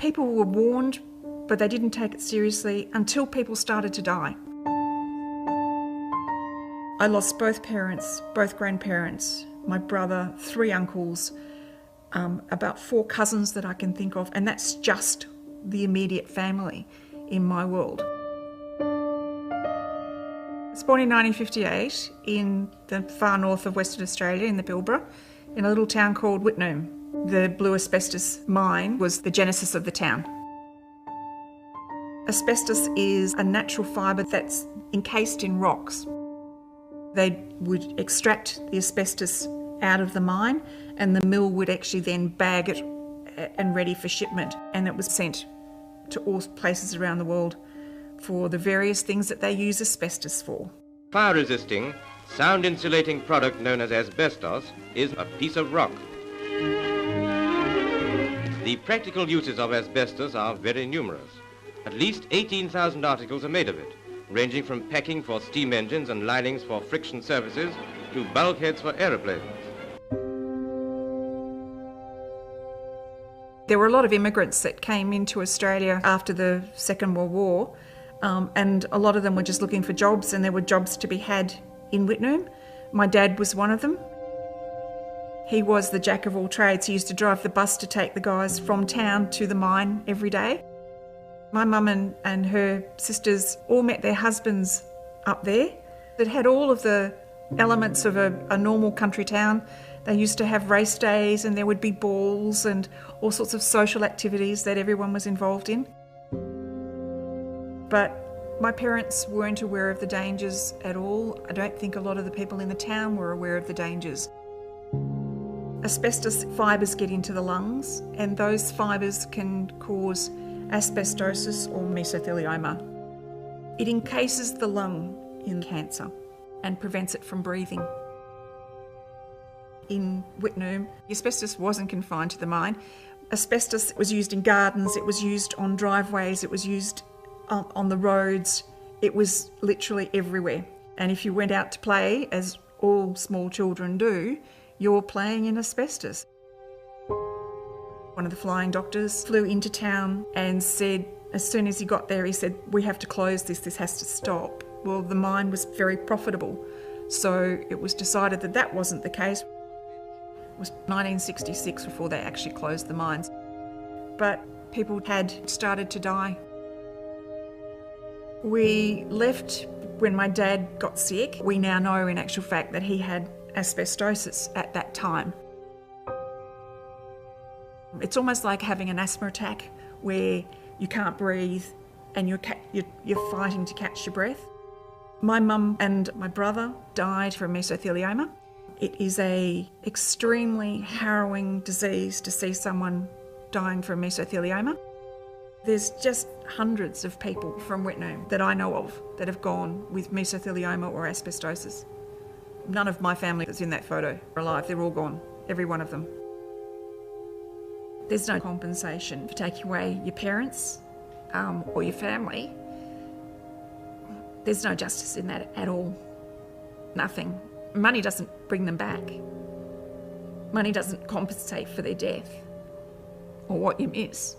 People were warned, but they didn't take it seriously until people started to die. I lost both parents, both grandparents, my brother, 3 uncles, about 4 cousins that I can think of, and that's just the immediate family in my world. I was born in 1958 in the far north of Western Australia, in the Pilbara, in a little town called Wittenoom. The blue asbestos mine was the genesis of the town. Asbestos is a natural fibre that's encased in rocks. They would extract the asbestos out of the mine, and the mill would actually then bag it and ready for shipment, and it was sent to all places around the world for the various things that they use asbestos for. Fire-resisting, sound-insulating product known as asbestos is a piece of rock. The practical uses of asbestos are very numerous. At least 18,000 articles are made of it, ranging from packing for steam engines and linings for friction surfaces to bulkheads for aeroplanes. There were a lot of immigrants that came into Australia after the Second World War, and a lot of them were just looking for jobs, and there were jobs to be had in Wittenoom. My dad was one of them. He was the jack of all trades. He used to drive the bus to take the guys from town to the mine every day. My mum and her sisters all met their husbands up there. It had all of the elements of a normal country town. They used to have race days, and there would be balls and all sorts of social activities that everyone was involved in. But my parents weren't aware of the dangers at all. I don't think a lot of the people in the town were aware of the dangers. Asbestos fibres get into the lungs, and those fibres can cause asbestosis or mesothelioma. It encases the lung in cancer and prevents it from breathing. In Wittenoom, asbestos wasn't confined to the mine. Asbestos was used in gardens, it was used on driveways, it was used on the roads. It was literally everywhere. And if you went out to play, as all small children do, you're playing in asbestos. One of the flying doctors flew into town and said, as soon as he got there, he said, "We have to close this has to stop." Well, the mine was very profitable, so it was decided that that wasn't the case. It was 1966 before they actually closed the mines. But people had started to die. We left when my dad got sick. We now know in actual fact that he had asbestosis at that time. It's almost like having an asthma attack where you can't breathe and you're fighting to catch your breath. My mum and my brother died from mesothelioma. It is an extremely harrowing disease to see someone dying from mesothelioma. There's just hundreds of people from Wittenoom that I know of that have gone with mesothelioma or asbestosis. None of my family that's in that photo are alive. They're all gone, every one of them. There's no compensation for taking away your parents or your family. There's no justice in that at all. Nothing. Money doesn't bring them back. Money doesn't compensate for their death or what you miss.